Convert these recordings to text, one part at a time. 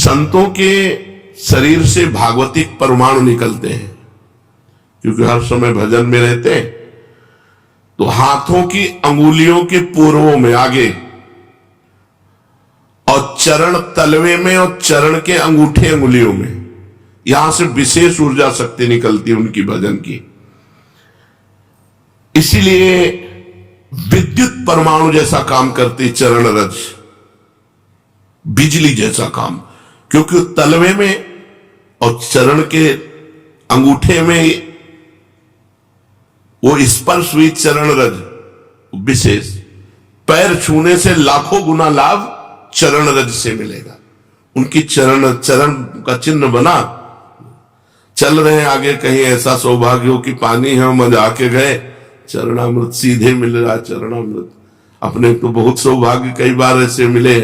संतों के शरीर से भागवतिक परमाणु निकलते हैं, क्योंकि हर समय भजन में रहते हैं। तो हाथों की अंगुलियों के पूर्वों में आगे, और चरण तलवे में, और चरण के अंगूठे अंगुलियों में, यहां से विशेष ऊर्जा शक्ति निकलती है उनकी भजन की। इसीलिए विद्युत परमाणु जैसा काम करती चरण रज, बिजली जैसा काम, क्योंकि तलवे में और चरण के अंगूठे में वो स्पर्श हुई चरण रज विशेष। पैर छूने से लाखों गुना लाभ चरण रज से मिलेगा। उनकी चरण का चिन्ह बना, चल रहे हैं आगे, कहीं ऐसा सौभाग्य हो कि पानी है, हम आके गए, चरणामृत सीधे मिल रहा। चरणामृत अपने तो बहुत सौभाग्य कई बार ऐसे मिले।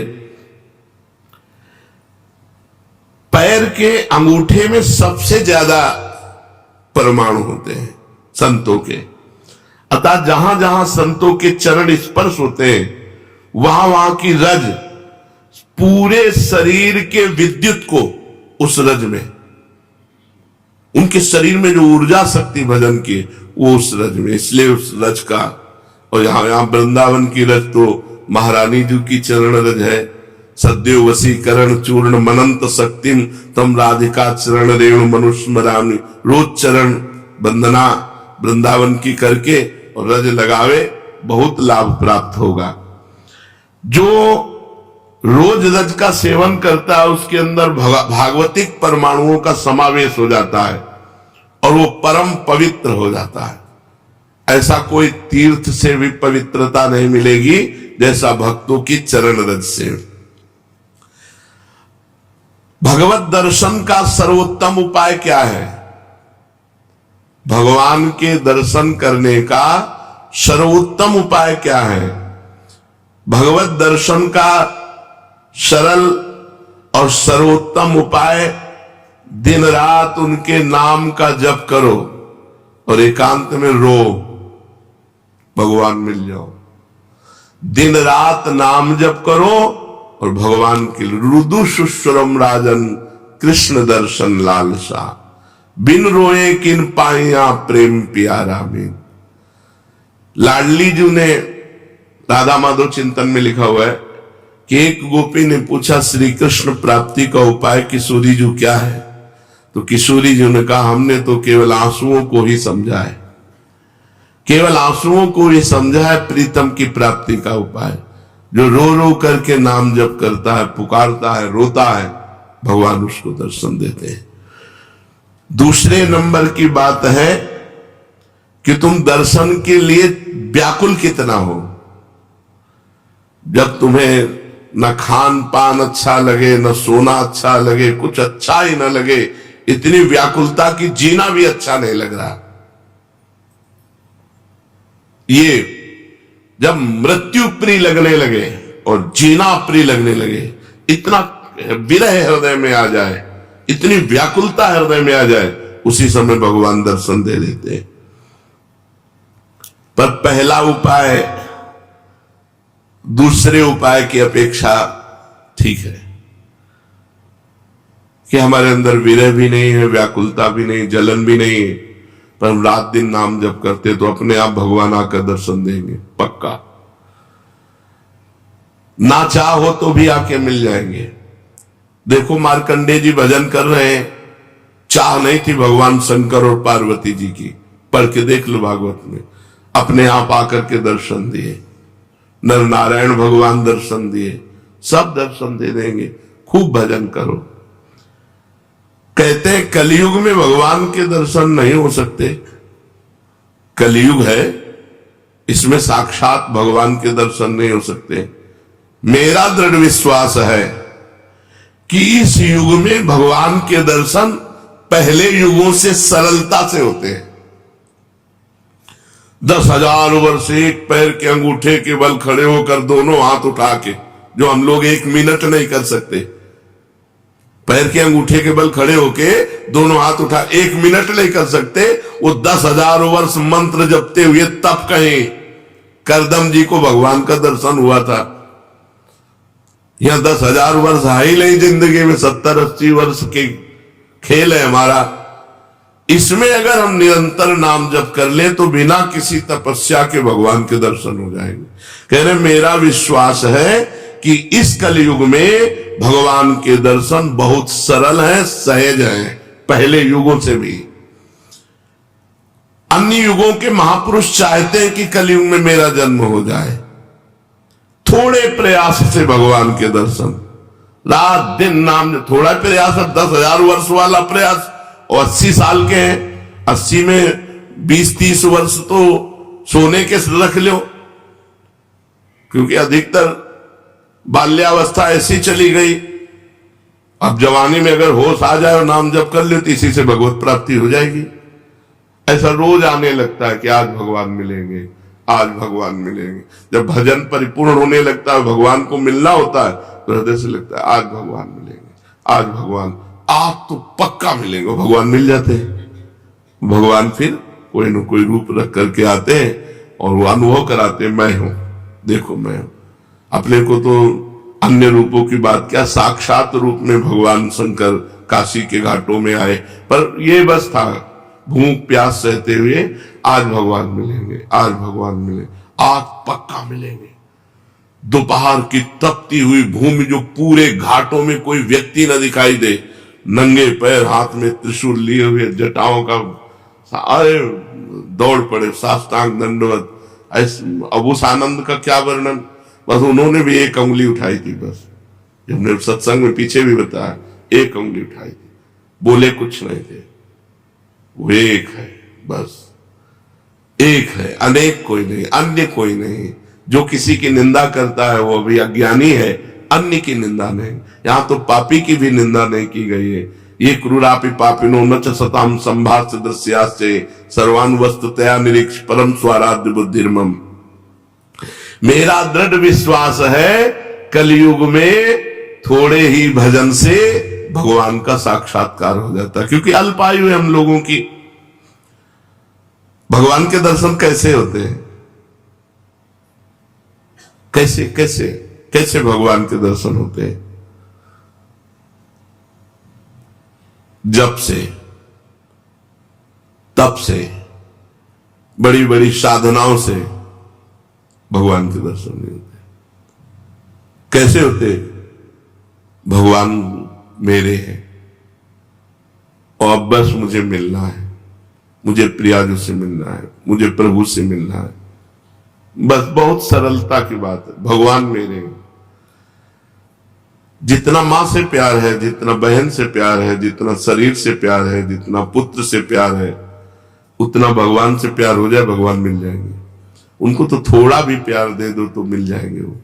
पैर के अंगूठे में सबसे ज्यादा परमाणु होते हैं संतों के। अतः जहां जहां संतों के चरण स्पर्श होते हैं, वहां वहां की रज पूरे शरीर के विद्युत को उस रज में, उनके शरीर में जो ऊर्जा शक्ति भजन की, वो उस रज में। इसलिए उस रज का, और यहां वृंदावन की रज तो महारानी जी की चरण रज है। सद्यो वसीकरण चूर्ण मनंत शक्तिम तम राधिका चरण रेणु मनुस्मरामी। रोज चरण वंदना वृंदावन की करके और रज लगावे, बहुत लाभ प्राप्त होगा। जो रोज रज का सेवन करता है, उसके अंदर भागवतिक परमाणुओं का समावेश हो जाता है और वो परम पवित्र हो जाता है। ऐसा कोई तीर्थ से भी पवित्रता नहीं मिलेगी जैसा भक्तों की चरण रज से। भगवत दर्शन का सर्वोत्तम उपाय क्या है? भगवान के दर्शन करने का सर्वोत्तम उपाय क्या है? भगवत दर्शन का सरल और सर्वोत्तम उपाय, दिन रात उनके नाम का जप करो और एकांत में रो, भगवान मिल जाओ। दिन रात नाम जप करो और भगवान के रुदु सुश्रम राजन कृष्ण दर्शन लालसा। बिन रोए किन पाइया प्रेम प्यारा में। लाडली जी ने राधा माधव चिंतन में लिखा हुआ है कि एक गोपी ने पूछा, श्री कृष्ण प्राप्ति का उपाय किशोरी जी क्या है? तो किशोरी जी ने कहा, हमने तो केवल आंसुओं को ही समझा है, केवल आंसुओं को ही समझा है प्रीतम की प्राप्ति का उपाय। जो रो रो करके नाम जप करता है, पुकारता है, रोता है, भगवान उसको दर्शन देते हैं। दूसरे नंबर की बात है कि तुम दर्शन के लिए व्याकुल कितना हो। जब तुम्हें न खान पान अच्छा लगे, न सोना अच्छा लगे, कुछ अच्छा ही न लगे, इतनी व्याकुलता की जीना भी अच्छा नहीं लग रहा। ये जब मृत्यु प्रिय लगने लगे और जीना प्रिय लगने लगे, इतना विरह हृदय में आ जाए, इतनी व्याकुलता हृदय में आ जाए, उसी समय भगवान दर्शन दे देते। पर पहला उपाय दूसरे उपाय की अपेक्षा ठीक है कि हमारे अंदर विरह भी नहीं है, व्याकुलता भी नहीं, जलन भी नहीं है, पर हम रात दिन नाम जप करते तो अपने आप भगवान आकर दर्शन देंगे, पक्का। ना चाहो तो भी आके मिल जाएंगे। देखो मार्कंडेय जी भजन कर रहे हैं, चाह नहीं थी भगवान शंकर और पार्वती जी की, पढ़ के देख लो भागवत में, अपने आप आकर के दर्शन दिए। नर नारायण भगवान दर्शन दिए, सब दर्शन दे देंगे। खूब भजन करो। कहते हैं कलयुग में भगवान के दर्शन नहीं हो सकते। कलयुग है, इसमें साक्षात भगवान के दर्शन नहीं हो सकते। मेरा दृढ़ विश्वास है कि इस युग में भगवान के दर्शन पहले युगों से सरलता से होते हैं। 10,000 वर्ष एक पैर के अंगूठे के बल खड़े होकर दोनों हाथ उठा के, जो हम लोग 1 मिनट नहीं कर सकते। पैर के अंगूठे के बल खड़े होके दोनों हाथ उठा, 1 मिनट नहीं कर सकते। वो 10,000 वर्ष मंत्र जपते हुए तब कहीं करदम जी को भगवान का दर्शन हुआ था। यहां 10,000 वर्ष है ही नहीं जिंदगी में, 70-80 वर्ष के खेल है हमारा। इसमें अगर हम निरंतर नाम जप कर लें तो बिना किसी तपस्या के भगवान के दर्शन हो जाएंगे। कह रहे मेरा विश्वास है कि इस कलयुग में भगवान के दर्शन बहुत सरल हैं, सहज हैं, पहले युगों से भी। अन्य युगों के महापुरुष चाहते हैं कि कलयुग में मेरा जन्म हो जाए, थोड़े प्रयास से भगवान के दर्शन, रात दिन नाम, थोड़ा प्रयास, 10,000 वर्ष वाला प्रयास, और 80 साल के हैं, 80 में 20-30 वर्ष तो सोने के रख लो, क्योंकि अधिकतर बाल्यावस्था ऐसी चली गई। अब जवानी में अगर होश आ जाए और नाम जप कर ले तो इसी से भगवत प्राप्ति हो जाएगी। ऐसा रोज आने लगता है कि आज भगवान मिलेंगे, आज भगवान मिलेंगे। जब भजन परिपूर्ण होने लगता है, भगवान को मिलना होता है, तो हृदय से लगता है आज भगवान मिलेंगे, आज भगवान, आज तो पक्का मिलेंगे। भगवान मिल जाते हैं। भगवान फिर कोई न कोई रूप रख करके आते हैं और वो अनुभव कराते हैं, मैं हूं, देखो मैं हूं। अपने को तो अन्य रूपों की बात क्या, साक्षात रूप में भगवान शंकर काशी के घाटों में आए, पर ये बस था भूख प्यास सहते हुए, आज भगवान मिलेंगे, आज भगवान मिलेंगे, आज पक्का मिलेंगे। दोपहर की तपती हुई भूमि, जो पूरे घाटों में कोई व्यक्ति न दिखाई दे, नंगे पैर, हाथ में त्रिशूल लिए हुए, जटाओं का, अरे दौड़ पड़े, साष्टांग दंडवत। अब उस आनंद का क्या वर्णन, बस उन्होंने भी एक उंगली उठाई थी, बस हमने सत्संग में पीछे भी बताया, एक उंगली उठाई थी, बोले कुछ नहीं थे। वो एक है, बस एक है, अनेक कोई नहीं, अन्य कोई नहीं। जो किसी की निंदा करता है वो भी अज्ञानी है, अन्य की निंदा नहीं। यहां तो पापी की भी निंदा नहीं की गई है। ये क्रूरापि पापिनो न च सताम संभाष्य दृश्यास्ते सर्वान वस्तुतया निरीक्ष परम स्वाराध्य बुद्धिर्मम। मेरा दृढ़ विश्वास है कलयुग में थोड़े ही भजन से भगवान का साक्षात्कार हो जाता है, क्योंकि अल्पायु है हम लोगों की। भगवान के दर्शन कैसे होते हैं, कैसे कैसे कैसे भगवान के दर्शन होते हैं? जप से, तप से, बड़ी बड़ी साधनाओं से भगवान के दर्शन नहीं होते। कैसे होते? भगवान मेरे हैं और अब बस मुझे मिलना है, मुझे प्रियाजू से मिलना है, मुझे प्रभु से मिलना है, बस बहुत सरलता की बात है। भगवान मेरे हैं। जितना मां से प्यार है, जितना बहन से प्यार है, जितना शरीर से प्यार है, जितना पुत्र से प्यार है, उतना भगवान से प्यार हो जाए, भगवान मिल जाएंगे। उनको तो थोड़ा भी प्यार दे दो तो मिल जाएंगे वो,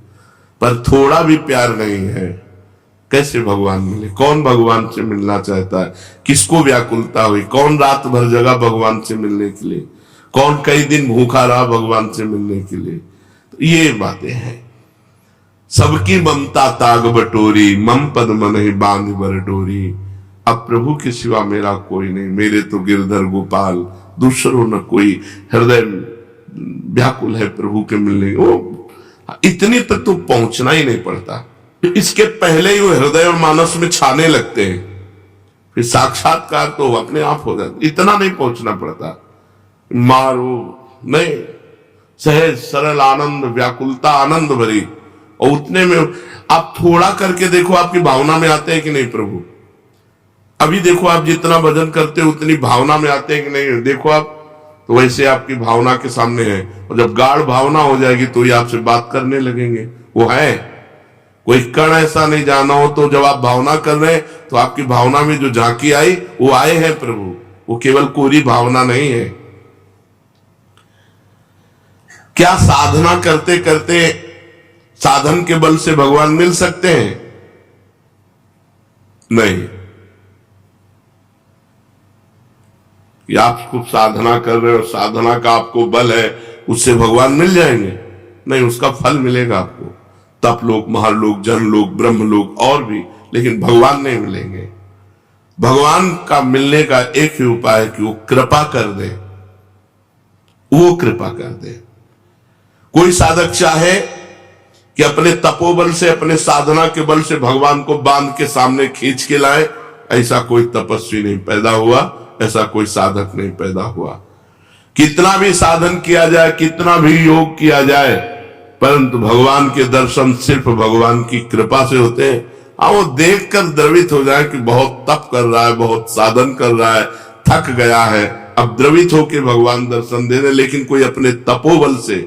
पर थोड़ा भी प्यार नहीं है, कैसे भगवान मिले? कौन भगवान से मिलना चाहता है? किसको व्याकुलता हुई? कौन रात भर जगा भगवान से मिलने के लिए? कौन कई दिन भूखा रहा भगवान से मिलने के लिए? तो ये बातें हैं। सबकी ममता ताग बटोरी, मम पद मन ही बांध बर डोरी। अब प्रभु के सिवा मेरा कोई नहीं, मेरे तो गिरधर गोपाल, दूसरों न कोई। हृदय व्याकुल है प्रभु के मिलने, वो इतनी तक तो पहुंचना ही नहीं पड़ता, इसके पहले ही वो हृदय और मानस में छाने लगते हैं, फिर साक्षात्कार तो अपने आप हो जाता। इतना नहीं पहुंचना पड़ता, मारो नहीं, सहज सरल आनंद, व्याकुलता आनंद भरी, और उतने में आप थोड़ा करके देखो, आपकी भावना में आते हैं कि नहीं प्रभु? अभी देखो आप जितना भजन करते हो उतनी भावना में आते हैं कि नहीं? देखो आप तो वैसे आपकी भावना के सामने है, और जब गाढ़ भावना हो जाएगी तो ये आपसे बात करने लगेंगे। वो है, कोई कण ऐसा नहीं जाना हो तो जब आप भावना कर रहे हैं तो आपकी भावना में जो झांकी आई वो आए हैं प्रभु, वो केवल कोरी भावना नहीं है। क्या साधना करते करते साधन के बल से भगवान मिल सकते हैं? नहीं। कि आप खूब साधना कर रहे हो, साधना का आपको बल है, उससे भगवान मिल जाएंगे? नहीं, उसका फल मिलेगा आपको, तप लोक, महालोक, जनलोक, ब्रह्मलोक और भी, लेकिन भगवान नहीं मिलेंगे। भगवान का मिलने का एक ही उपाय है कि वो कृपा कर दे, वो कृपा कर दे। कोई साधक चाहे कि अपने तपोबल से, अपने साधना के बल से भगवान को बांध के सामने खींच के लाए। ऐसा कोई तपस्वी नहीं पैदा हुआ, ऐसा कोई साधक नहीं पैदा हुआ। कितना भी साधन किया जाए, कितना भी योग किया जाए, परंतु भगवान के दर्शन सिर्फ भगवान की कृपा से होते हैं। हाँ, वो देखकर द्रवित हो जाए कि बहुत तप कर रहा है, बहुत साधन कर रहा है, थक गया है, अब द्रवित होकर भगवान दर्शन दे रहे। लेकिन कोई अपने तपोबल से,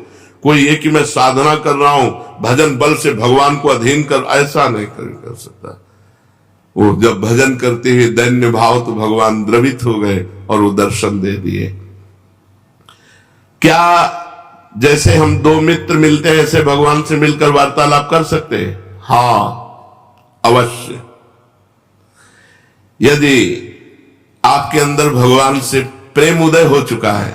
कोई ये कि मैं साधना कर रहा हूं, भजन बल से भगवान को अधीन कर, ऐसा नहीं कर सकता। वो जब भजन करते हुए दैन्य भाव, तो भगवान द्रवित हो गए और वो दर्शन दे दिए। क्या जैसे हम दो मित्र मिलते हैं, ऐसे भगवान से मिलकर वार्तालाप कर सकते हैं? हाँ, अवश्य। यदि आपके अंदर भगवान से प्रेम उदय हो चुका है,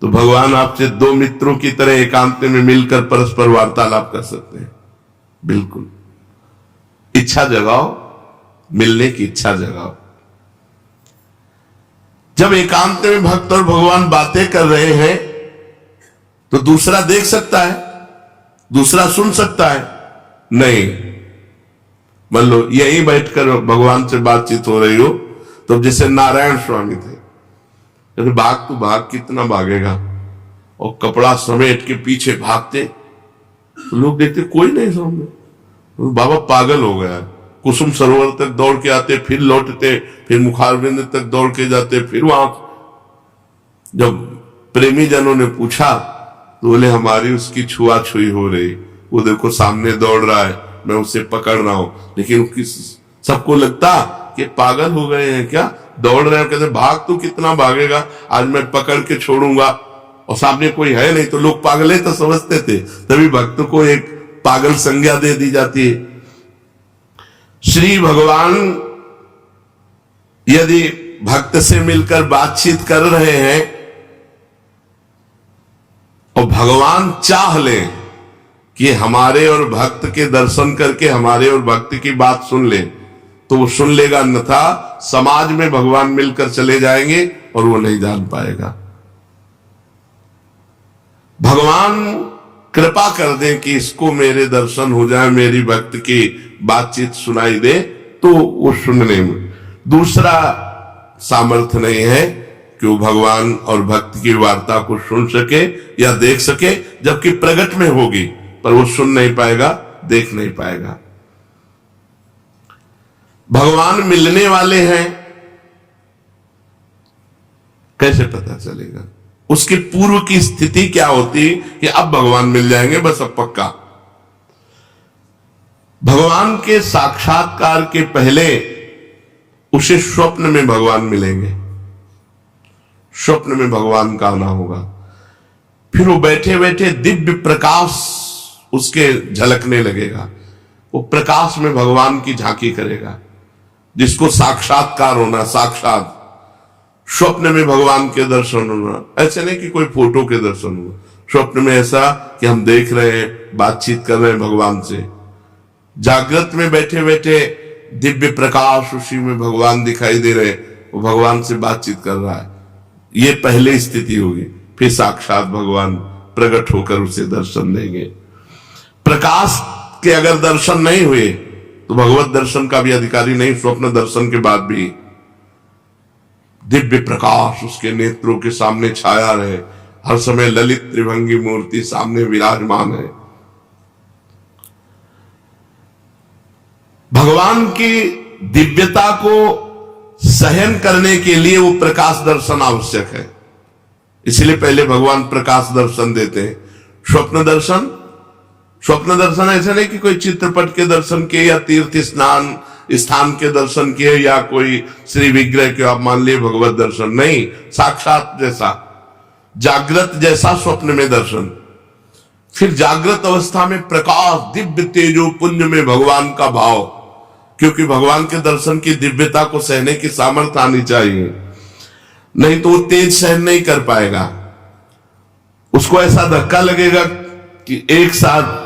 तो भगवान आपसे दो मित्रों की तरह एकांत में मिलकर परस्पर वार्तालाप कर सकते हैं। बिल्कुल, इच्छा जगाओ, मिलने की इच्छा जगाओ। जब एकांत में भक्त और भगवान बातें कर रहे हैं, तो दूसरा देख सकता है, दूसरा सुन सकता है? नहीं। मान लो यहीं बैठकर भगवान से बातचीत हो रही हो, तो जैसे नारायण स्वामी थे, अरे भाग तू भाग, कितना भागेगा, और कपड़ा समेट के पीछे भागते, तो लोग देखते कोई नहीं सामने, तो बाबा पागल हो गया। कुसुम सरोवर तक दौड़ के आते, फिर लौटते, फिर मुखारबिंद तक दौड़ के जाते, फिर वहां। जब प्रेमी जनों ने पूछा, तो बोले हमारी उसकी छुआ छुई हो रही, वो देखो सामने दौड़ रहा है, मैं उसे पकड़ रहा हूं। लेकिन सबको लगता कि पागल हो गए हैं क्या, दौड़ रहे हैं। कहते भाग तू, कितना भागेगा, आज मैं पकड़ के छोड़ूंगा, और सामने कोई है नहीं। तो लोग पागल तो समझते थे, तभी भक्त को एक पागल संज्ञा दे दी जाती है। श्री भगवान यदि भक्त से मिलकर बातचीत कर रहे हैं, और भगवान चाह ले कि हमारे और भक्त के दर्शन करके हमारे और भक्त की बात सुन ले, तो वो सुन लेगा, अन्यथा समाज में भगवान मिलकर चले जाएंगे और वो नहीं जान पाएगा। भगवान कृपा कर दे कि इसको मेरे दर्शन हो जाए, मेरी भक्त की बातचीत सुनाई दे, तो वो सुनने में। दूसरा सामर्थ्य नहीं है कि वो भगवान और भक्त की वार्ता को सुन सके या देख सके, जबकि प्रकट में होगी, पर वो सुन नहीं पाएगा, देख नहीं पाएगा। भगवान मिलने वाले हैं, कैसे पता चलेगा? उसके पूर्व की स्थिति क्या होती कि अब भगवान मिल जाएंगे, बस अब पक्का। भगवान के साक्षात्कार के पहले उसे स्वप्न में भगवान मिलेंगे, स्वप्न में भगवान का आना होगा। फिर वो बैठे बैठे दिव्य प्रकाश उसके झलकने लगेगा, वो प्रकाश में भगवान की झांकी करेगा, जिसको साक्षात्कार होना। साक्षात स्वप्न में भगवान के दर्शन होना, ऐसे नहीं कि कोई फोटो के दर्शन होना। स्वप्न में ऐसा कि हम देख रहे हैं, बातचीत कर रहे हैं भगवान से। जागृत में बैठे बैठे दिव्य प्रकाश, उसी में भगवान दिखाई दे रहे, वो भगवान से बातचीत कर रहा है। ये पहले स्थिति होगी, फिर साक्षात भगवान प्रकट होकर उसे दर्शन देंगे। प्रकाश के अगर दर्शन नहीं हुए, तो भगवत दर्शन का भी अधिकारी नहीं। स्वप्न दर्शन के बाद भी दिव्य प्रकाश उसके नेत्रों के सामने छाया रहे, हर समय ललित त्रिभंगी मूर्ति सामने विराजमान है। भगवान की दिव्यता को सहन करने के लिए वो प्रकाश दर्शन आवश्यक है, इसलिए पहले भगवान प्रकाश दर्शन देते हैं। स्वप्न दर्शन, स्वप्न दर्शन ऐसे नहीं कि कोई चित्रपट के दर्शन किए या तीर्थ स्नान स्थान के दर्शन किए या कोई श्री विग्रह के आप मान लिए भगवत दर्शन, नहीं। साक्षात जैसा, जागृत जैसा स्वप्न में दर्शन। फिर जागृत अवस्था में प्रकाश, दिव्य तेजो पुंज में भगवान का भाव, क्योंकि भगवान के दर्शन की दिव्यता को सहने की सामर्थ्य आनी चाहिए, नहीं तो वो तेज सहन नहीं कर पाएगा। उसको ऐसा धक्का लगेगा कि एक साथ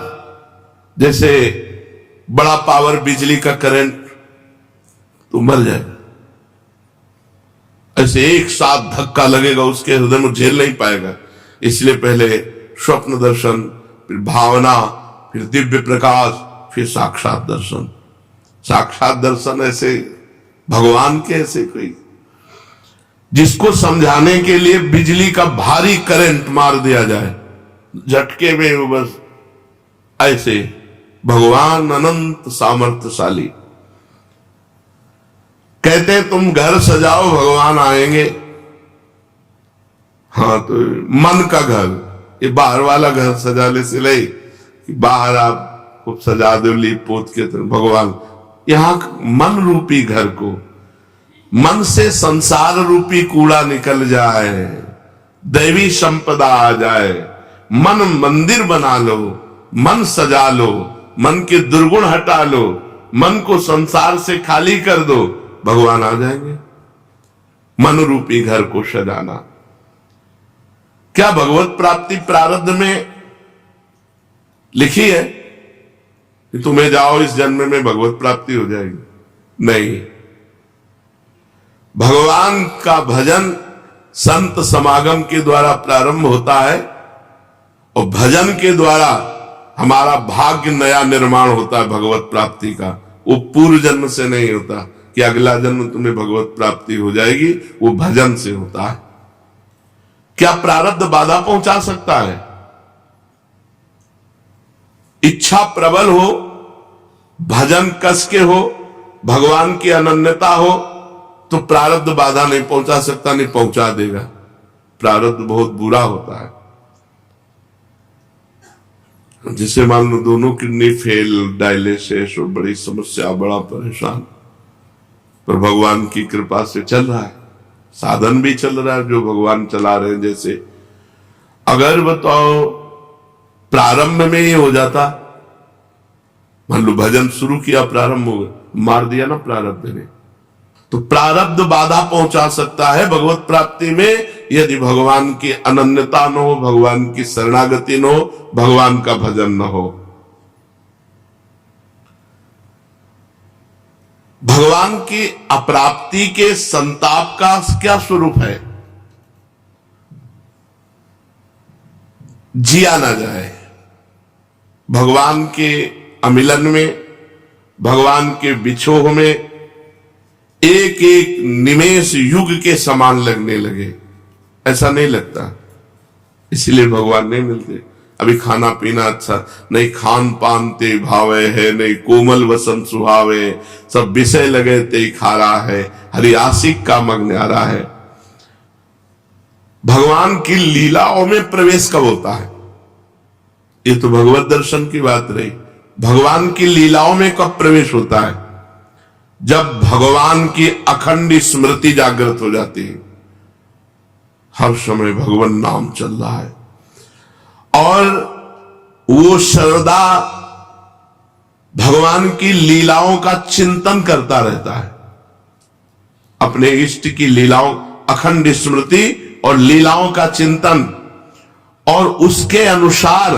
जैसे बड़ा पावर बिजली का करंट, तो मर जाएगा। ऐसे एक साथ धक्का लगेगा उसके हृदय में, झेल नहीं पाएगा। इसलिए पहले स्वप्न दर्शन, फिर भावना, फिर दिव्य प्रकाश, फिर साक्षात दर्शन। साक्षात दर्शन ऐसे भगवान के ऐसे कोई जिसको समझाने के लिए बिजली का भारी करंट मार दिया जाए, झटके में वो बस ऐसे। भगवान अनंत सामर्थ्यशाली। कहते हैं तुम घर सजाओ भगवान आएंगे। हाँ, तो मन का घर, ये बाहर वाला घर सजाने से नहीं कि बाहर आप खूब सजा दो लीप पोत के, तो भगवान यहां मन रूपी घर को, मन से संसार रूपी कूड़ा निकल जाए, दैवी संपदा आ जाए, मन मंदिर बना लो, मन सजा लो, मन के दुर्गुण हटा लो, मन को संसार से खाली कर दो, भगवान आ जाएंगे। मन रूपी घर को सजाना। क्या भगवत प्राप्ति प्रारब्ध में लिखी है कि तुम्हें जाओ इस जन्म में भगवत प्राप्ति हो जाएगी? नहीं। भगवान का भजन संत समागम के द्वारा प्रारंभ होता है और भजन के द्वारा हमारा भाग्य नया निर्माण होता है भगवत प्राप्ति का। वो पूर्व जन्म से नहीं होता कि अगला जन्म तुम्हें भगवत प्राप्ति हो जाएगी, वो भजन से होता है। क्या प्रारब्ध बाधा पहुंचा सकता है? इच्छा प्रबल हो, भजन कस के हो, भगवान की अनन्यता हो, तो प्रारब्ध बाधा नहीं पहुंचा सकता, नहीं पहुंचा देगा। प्रारब्ध बहुत बुरा होता है। जिसे मान लो दोनों किडनी फेल, डायलिसिस और बड़ी समस्या, बड़ा परेशान, पर भगवान की कृपा से चल रहा है, साधन भी चल रहा है जो भगवान चला रहे हैं। जैसे अगर बताओ प्रारंभ में ही हो जाता, मान लो भजन शुरू किया, प्रारंभ हो गया, मार दिया ना प्रारब्ध ने, तो प्रारब्ध बाधा पहुंचा सकता है भगवत प्राप्ति में यदि भगवान की अनन्यता न हो, भगवान की शरणागति न हो, भगवान का भजन न हो। भगवान की अप्राप्ति के संताप का क्या स्वरूप है? जिया ना जाए। भगवान के अमिलन में, भगवान के बिछोह में एक एक निमेष युग के समान लगने लगे। ऐसा नहीं लगता, इसलिए भगवान नहीं मिलते। अभी खाना पीना अच्छा नहीं, खान पान ते भावे है नहीं, कोमल वसन सुहावे, सब विषय लगे ते खारा है, हरि आशिक का मग न्यारा है। भगवान की लीलाओं में प्रवेश कब होता है? ये तो भगवत दर्शन की बात रही। भगवान की लीलाओं में कब प्रवेश होता है? जब भगवान की अखंड स्मृति जागृत हो जाती है, हर समय भगवान नाम चल रहा है और वो श्रद्धा भगवान की लीलाओं का चिंतन करता रहता है। अपने इष्ट की लीलाओं, अखंड स्मृति और लीलाओं का चिंतन, और उसके अनुसार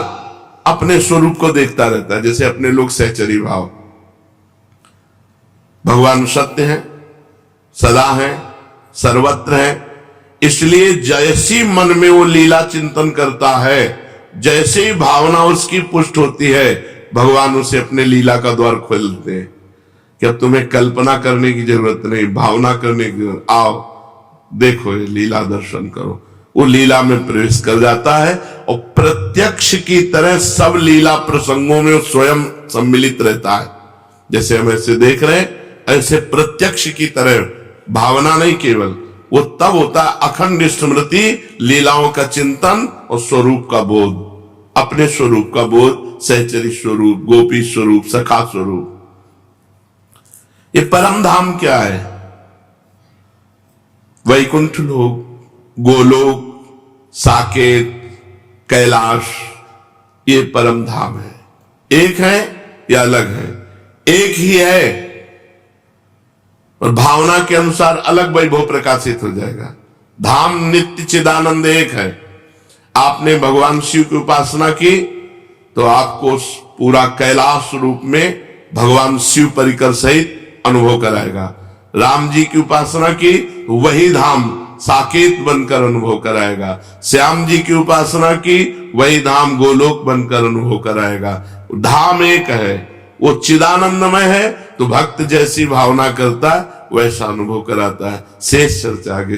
अपने स्वरूप को देखता रहता है। जैसे अपने लोग सहचरी भाव, भगवान सत्य हैं, सदा हैं, सर्वत्र हैं, इसलिए जैसी मन में वो लीला चिंतन करता है, जैसे ही भावना उसकी पुष्ट होती है, भगवान उसे अपने लीला का द्वार खोल देते हैं कि अब तुम्हें कल्पना करने की जरूरत नहीं, भावना करने की जरूरत, आओ देखो ये लीला दर्शन करो। वो लीला में प्रवेश कर जाता है और प्रत्यक्ष की तरह सब लीला प्रसंगों में वो स्वयं सम्मिलित रहता है। जैसे हम ऐसे देख रहे हैं, ऐसे प्रत्यक्ष की तरह, भावना नहीं केवल, वो तब होता है अखंड स्मृति, लीलाओं का चिंतन और स्वरूप का बोध, अपने स्वरूप का बोध, सहचरी स्वरूप, गोपी स्वरूप, सखा स्वरूप। ये परम धाम क्या है? वैकुंठ लोक, गोलोक, साकेत, कैलाश, ये परम धाम है। एक है या अलग है? एक ही है और भावना के अनुसार अलग वैभव प्रकाशित हो जाएगा। धाम नित्य चिदानंद एक है। आपने भगवान शिव की उपासना की तो आपको पूरा कैलाश रूप में भगवान शिव परिकर सहित अनुभव कराएगा। राम जी की उपासना की, वही धाम साकेत बनकर अनुभव कराएगा। श्याम जी की उपासना की, वही धाम गोलोक बनकर अनुभव कराएगा। धाम एक है, वो चिदानंदमय है, तो भक्त जैसी भावना करता है वैसा अनुभव कराता है। शेष चर्चा आगे।